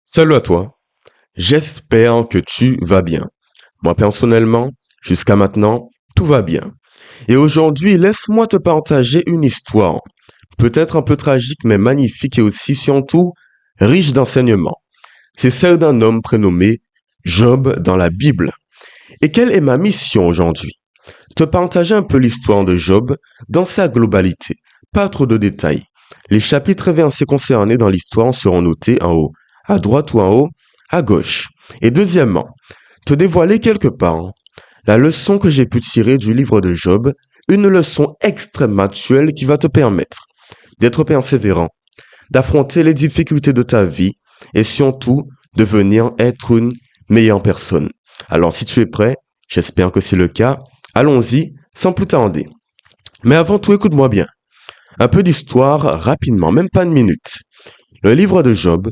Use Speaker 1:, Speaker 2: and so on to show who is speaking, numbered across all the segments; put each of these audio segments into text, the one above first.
Speaker 1: Salut à toi, j'espère que tu vas bien. Moi personnellement, jusqu'à maintenant, tout va bien. Et aujourd'hui, laisse-moi te partager une histoire, peut-être un peu tragique mais magnifique et aussi surtout riche d'enseignements. C'est celle d'un homme prénommé Job dans la Bible. Et quelle est ma mission aujourd'hui? Te partager un peu l'histoire de Job dans sa globalité, pas trop de détails. Les chapitres et versets concernés dans l'histoire seront notés en haut, à droite ou en haut, à gauche. Et deuxièmement, te dévoiler quelque part la leçon que j'ai pu tirer du livre de Job, une leçon extrêmement actuelle qui va te permettre d'être persévérant, d'affronter les difficultés de ta vie et surtout de venir être une meilleure personne. Alors si tu es prêt, j'espère que c'est le cas, allons-y sans plus tarder. Mais avant tout, écoute-moi bien. Un peu d'histoire rapidement, même pas une minute. Le livre de Job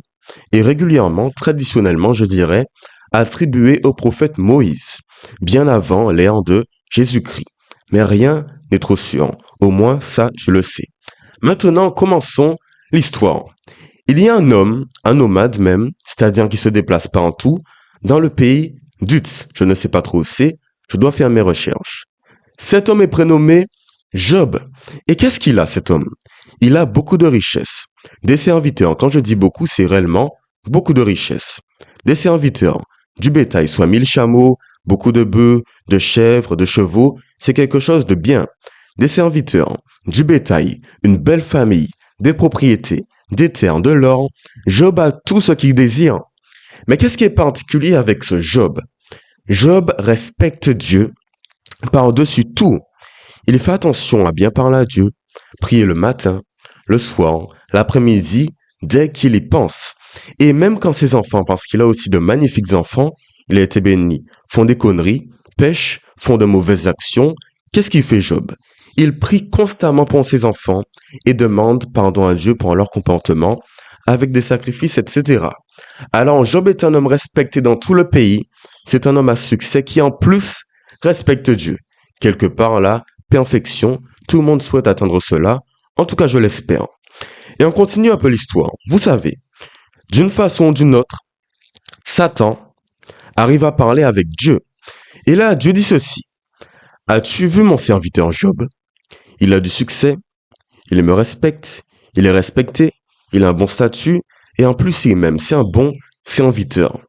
Speaker 1: est régulièrement, traditionnellement, je dirais, attribué au prophète Moïse, bien avant l'ère de Jésus-Christ. Mais rien n'est trop sûr. Au moins, ça, je le sais. Maintenant, commençons l'histoire. Il y a un homme, un nomade même, c'est-à-dire qui se déplace partout, dans le pays d'Utz. Je ne sais pas trop où c'est, je dois faire mes recherches. Cet homme est prénommé Job. Et qu'est-ce qu'il a, cet homme? Il a beaucoup de richesses. Des serviteurs, quand je dis beaucoup, c'est réellement beaucoup de richesses. Des serviteurs, du bétail, soit 1000 chameaux, beaucoup de bœufs, de chèvres, de chevaux, c'est quelque chose de bien. Des serviteurs, du bétail, une belle famille, des propriétés, des terres, de l'or. Job a tout ce qu'il désire. Mais qu'est-ce qui est particulier avec ce Job? Job respecte Dieu par-dessus tout. Il fait attention à bien parler à Dieu, prier le matin, le soir, l'après-midi, dès qu'il y pense. Et même quand ses enfants, parce qu'il a aussi de magnifiques enfants, il a été béni, font des conneries, pêchent, font de mauvaises actions, qu'est-ce qu'il fait Job? Il prie constamment pour ses enfants et demande pardon à Dieu pour leur comportement, avec des sacrifices, etc. Alors Job est un homme respecté dans tout le pays, c'est un homme à succès qui en plus respecte Dieu. Quelque part là, perfection, tout le monde souhaite atteindre cela, en tout cas je l'espère. Et on continue un peu l'histoire. Vous savez, d'une façon ou d'une autre, Satan arrive à parler avec Dieu. Et là, Dieu dit ceci. As-tu vu mon serviteur Job? Il a du succès, il me respecte, il est respecté, il a un bon statut, et en plus il m'aime, c'est un bon serviteur.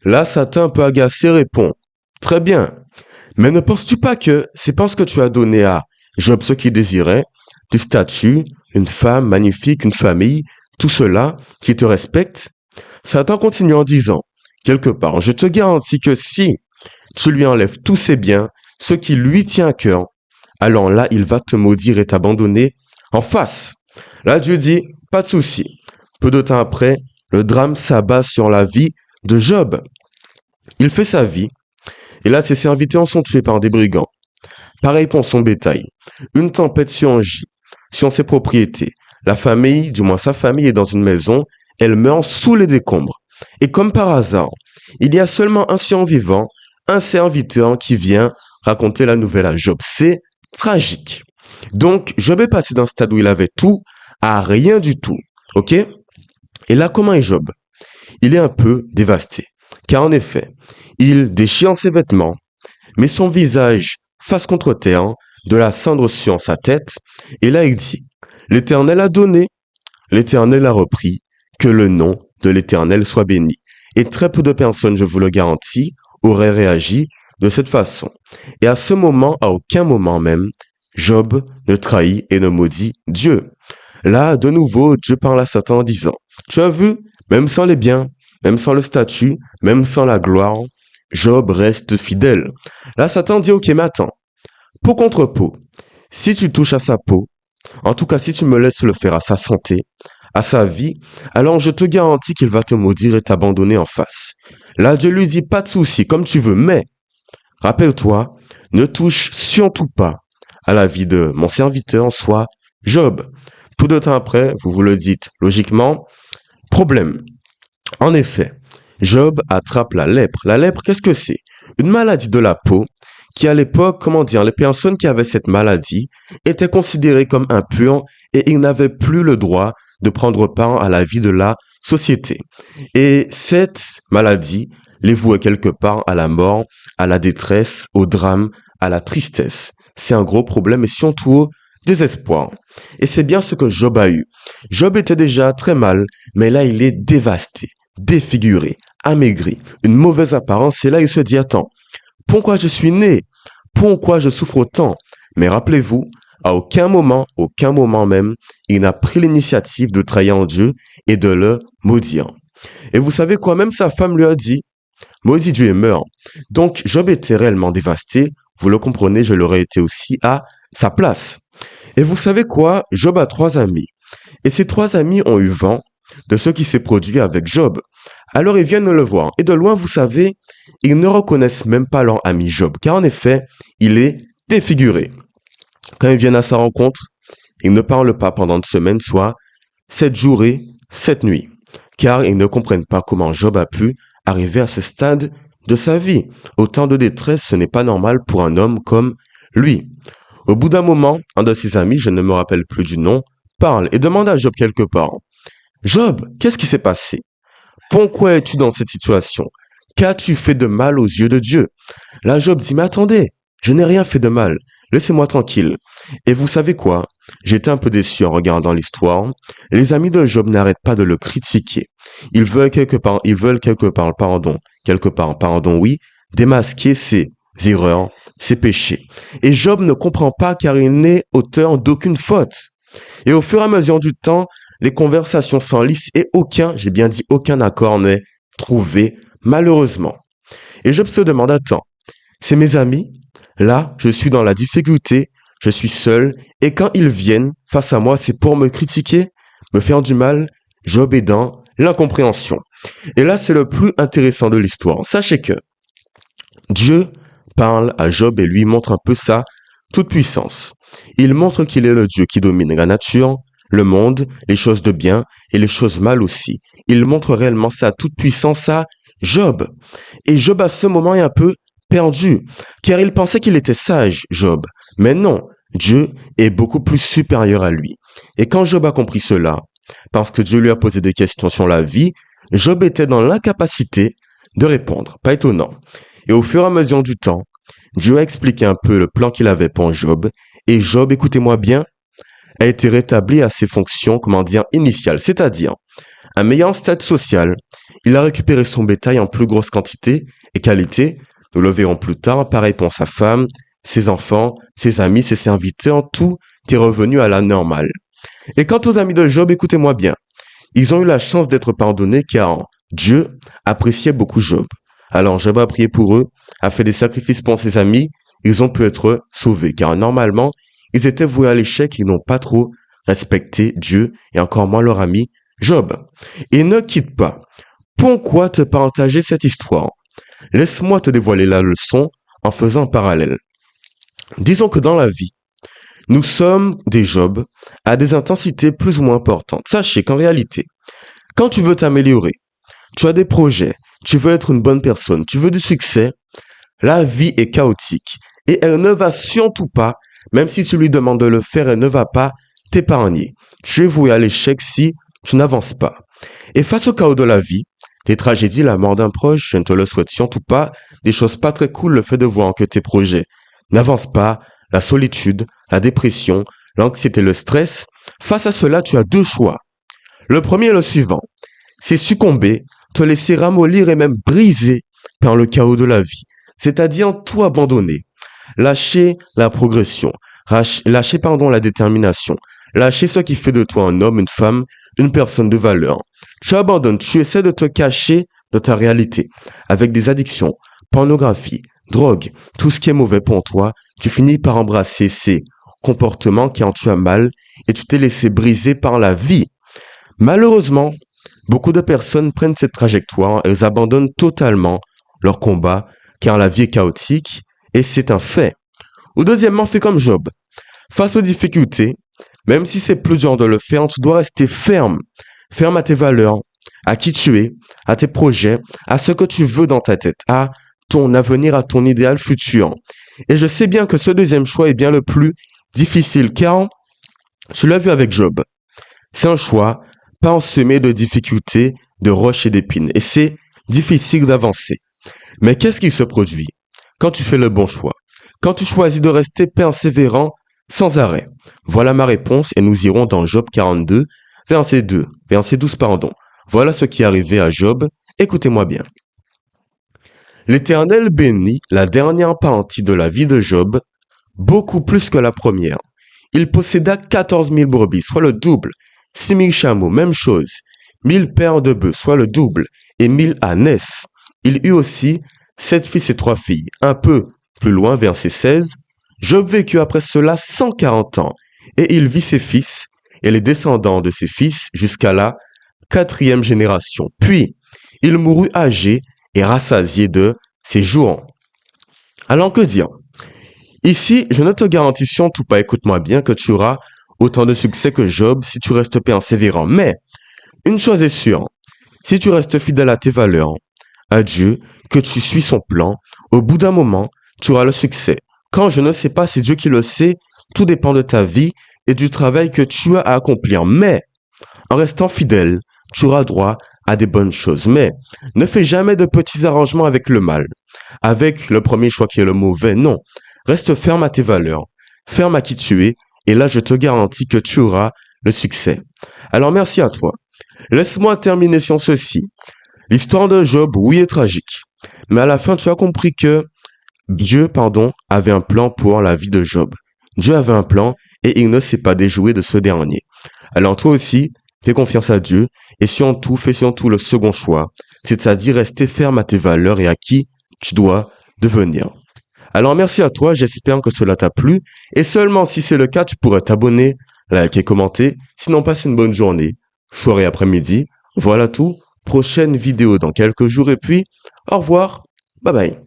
Speaker 1: Là, Satan, un peu agacé, répond, très bien, mais ne penses-tu pas que c'est parce que tu as donné à Job ce qu'il désirait, du statut, une femme magnifique, une famille, tout cela, qui te respecte? Satan continue en disant, quelque part, je te garantis que si tu lui enlèves tous ses biens, ce qui lui tient à cœur, alors là, il va te maudire et t'abandonner en face. Là, Dieu dit, pas de souci. Peu de temps après, le drame s'abat sur la vie de Job. Il fait sa vie, et là, ses serviteurs sont tués par des brigands. Pareil pour son bétail. Une tempête surgit sur ses propriétés. La famille, du moins sa famille, est dans une maison. Elle meurt sous les décombres. Et comme par hasard, il y a seulement un survivant, un serviteur qui vient raconter la nouvelle à Job. C'est tragique. Donc, Job est passé d'un stade où il avait tout à rien du tout. Ok? Et là, comment est Job? Il est un peu dévasté. Car en effet, il déchire ses vêtements, met son visage face contre terre, de la cendre sur sa tête, et là il dit, l'Éternel a donné, l'Éternel a repris, que le nom de l'Éternel soit béni. Et très peu de personnes, je vous le garantis, auraient réagi de cette façon. Et à ce moment, à aucun moment même, Job ne trahit et ne maudit Dieu. Là, de nouveau, Dieu parle à Satan en disant, tu as vu, même sans les biens, même sans le statut, même sans la gloire, Job reste fidèle. Là, Satan dit, ok, mais attends, peau contre peau, si tu touches à sa peau, en tout cas si tu me laisses le faire à sa santé, à sa vie, alors je te garantis qu'il va te maudire et t'abandonner en face. Là, Dieu lui dit, pas de souci, comme tu veux, mais, rappelle-toi, ne touche surtout pas à la vie de mon serviteur, soit Job. Peu de temps après, vous vous le dites logiquement, problème. En effet, Job attrape la lèpre. La lèpre, qu'est-ce que c'est? Une maladie de la peau qui à l'époque, comment dire, les personnes qui avaient cette maladie étaient considérées comme impures et ils n'avaient plus le droit de prendre part à la vie de la société. Et cette maladie les vouait quelque part à la mort, à la détresse, au drame, à la tristesse. C'est un gros problème et surtout au désespoir. Et c'est bien ce que Job a eu. Job était déjà très mal, mais là il est dévasté, défiguré, amaigri, une mauvaise apparence et là il se dit attends, pourquoi je suis né? Pourquoi je souffre autant? Mais rappelez-vous, à aucun moment même, il n'a pris l'initiative de trahir Dieu et de le maudire. Et vous savez quoi, même sa femme lui a dit, maudit Dieu et meurt. Donc Job était réellement dévasté, vous le comprenez, je l'aurais été aussi à sa place. Et vous savez quoi, Job a trois amis. Et ces trois amis ont eu vent de ce qui s'est produit avec Job. Alors ils viennent le voir. Et de loin, vous savez, ils ne reconnaissent même pas leur ami Job, car en effet, il est défiguré. Quand ils viennent à sa rencontre, ils ne parlent pas pendant une semaine, soit 7 jours et 7 nuits, car ils ne comprennent pas comment Job a pu arriver à ce stade de sa vie. Autant de détresse, ce n'est pas normal pour un homme comme lui. Au bout d'un moment, un de ses amis, je ne me rappelle plus du nom, parle et demande à Job quelque part. Job, qu'est-ce qui s'est passé? Pourquoi es-tu dans cette situation? Qu'as-tu fait de mal aux yeux de Dieu? Là, Job dit, mais attendez, je n'ai rien fait de mal. Laissez-moi tranquille. Et vous savez quoi? J'étais un peu déçu en regardant l'histoire. Les amis de Job n'arrêtent pas de le critiquer. Quelque part, pardon, oui, démasquer ses erreurs, ses péchés. Et Job ne comprend pas car il n'est auteur d'aucune faute. Et au fur et à mesure du temps, les conversations s'enlissent et j'ai bien dit aucun accord n'est trouvé, malheureusement. Et Job se demande, attends, c'est mes amis? Là, je suis dans la difficulté, je suis seul, et quand ils viennent face à moi, c'est pour me critiquer, me faire du mal. Job est dans l'incompréhension. Et là, c'est le plus intéressant de l'histoire. Sachez que Dieu parle à Job et lui montre un peu sa toute-puissance. Il montre qu'il est le Dieu qui domine la nature, le monde, les choses de bien et les choses mal aussi. Il montre réellement sa toute-puissance à Job. Et Job à ce moment est un peu perdu, car il pensait qu'il était sage, Job. Mais non, Dieu est beaucoup plus supérieur à lui. Et quand Job a compris cela, parce que Dieu lui a posé des questions sur la vie, Job était dans l'incapacité de répondre. Pas étonnant. Et au fur et à mesure du temps, Dieu a expliqué un peu le plan qu'il avait pour Job, et Job, écoutez-moi bien, a été rétabli à ses fonctions, initiales, c'est-à-dire un meilleur statut social, il a récupéré son bétail en plus grosse quantité et qualité, nous le verrons plus tard, pareil pour sa femme, ses enfants, ses amis, ses serviteurs, tout est revenu à la normale. Et quant aux amis de Job, écoutez-moi bien, ils ont eu la chance d'être pardonnés car Dieu appréciait beaucoup Job. Alors Job a prié pour eux, a fait des sacrifices pour ses amis, ils ont pu être sauvés car normalement, ils étaient voués à l'échec, ils n'ont pas trop respecté Dieu et encore moins leur ami Job. Et ne quitte pas. Pourquoi te partager cette histoire? Laisse-moi te dévoiler la leçon en faisant un parallèle. Disons que dans la vie, nous sommes des Jobs à des intensités plus ou moins importantes. Sachez qu'en réalité, quand tu veux t'améliorer, tu as des projets, tu veux être une bonne personne, tu veux du succès, la vie est chaotique et elle ne va surtout pas, même si tu lui demandes de le faire, elle ne va pas t'épargner. Tu es voué à l'échec si tu n'avances pas. Et face au chaos de la vie, des tragédies, la mort d'un proche, je ne te le souhaite surtout pas, des choses pas très cool, le fait de voir que tes projets n'avancent pas, la solitude, la dépression, l'anxiété, le stress, face à cela, tu as deux choix. Le premier est le suivant, c'est succomber, te laisser ramollir et même briser par le chaos de la vie, c'est-à-dire tout abandonner, lâcher la progression, lâcher la détermination, lâcher ce qui fait de toi un homme, une femme, une personne de valeur. Tu abandonnes, tu essaies de te cacher de ta réalité, avec des addictions, pornographie, drogue, tout ce qui est mauvais pour toi, tu finis par embrasser ces comportements qui en tuent mal et tu t'es laissé briser par la vie. Malheureusement, beaucoup de personnes prennent cette trajectoire, elles abandonnent totalement leur combat car la vie est chaotique et c'est un fait. Ou deuxièmement, fais comme Job. Face aux difficultés, même si c'est plus dur de le faire, tu dois rester ferme. Ferme à tes valeurs, à qui tu es, à tes projets, à ce que tu veux dans ta tête, à ton avenir, à ton idéal futur. Et je sais bien que ce deuxième choix est bien le plus difficile car tu l'as vu avec Job. C'est un choix parsemé de difficultés, de roches et d'épines. Et c'est difficile d'avancer. Mais qu'est-ce qui se produit quand tu fais le bon choix? Quand tu choisis de rester persévérant sans arrêt? Voilà ma réponse et nous irons dans Job 42, verset 12, pardon. Voilà ce qui est arrivé à Job. Écoutez-moi bien. L'Éternel bénit la dernière partie de la vie de Job, beaucoup plus que la première. Il posséda 14 000 brebis, soit le double, 6 000 chameaux, même chose, 1000 paires de bœufs, soit le double, et 1000 ânesses. Il eut aussi 7 fils et 3 filles. Un peu plus loin, verset 16, Job vécut après cela 140 ans, et il vit ses fils et les descendants de ses fils jusqu'à la 4e génération. Puis, il mourut âgé et rassasié de ses jours. Alors que dire? Ici, je ne te garantis surtout pas, écoute-moi bien, que tu auras autant de succès que Job si tu restes persévérant. Mais, une chose est sûre, si tu restes fidèle à tes valeurs, à Dieu, que tu suis son plan, au bout d'un moment, tu auras le succès. Quand je ne sais pas, c'est Dieu qui le sait, tout dépend de ta vie et du travail que tu as à accomplir. Mais, en restant fidèle, tu auras droit à des bonnes choses. Mais, ne fais jamais de petits arrangements avec le mal, avec le premier choix qui est le mauvais. Non, reste ferme à tes valeurs, ferme à qui tu es, et là je te garantis que tu auras le succès. Alors merci à toi. Laisse-moi terminer sur ceci. L'histoire de Job, oui, est tragique. Mais à la fin, tu as compris que Dieu, avait un plan pour la vie de Job. Dieu avait un plan et il ne s'est pas déjoué de ce dernier. Alors toi aussi, fais confiance à Dieu et fais surtout le second choix, c'est-à-dire rester ferme à tes valeurs et à qui tu dois devenir. Alors merci à toi, j'espère que cela t'a plu et seulement si c'est le cas, tu pourrais t'abonner, liker, commenter. Sinon, passe une bonne journée, soirée, après-midi. Voilà tout. Prochaine vidéo dans quelques jours et puis au revoir. Bye bye.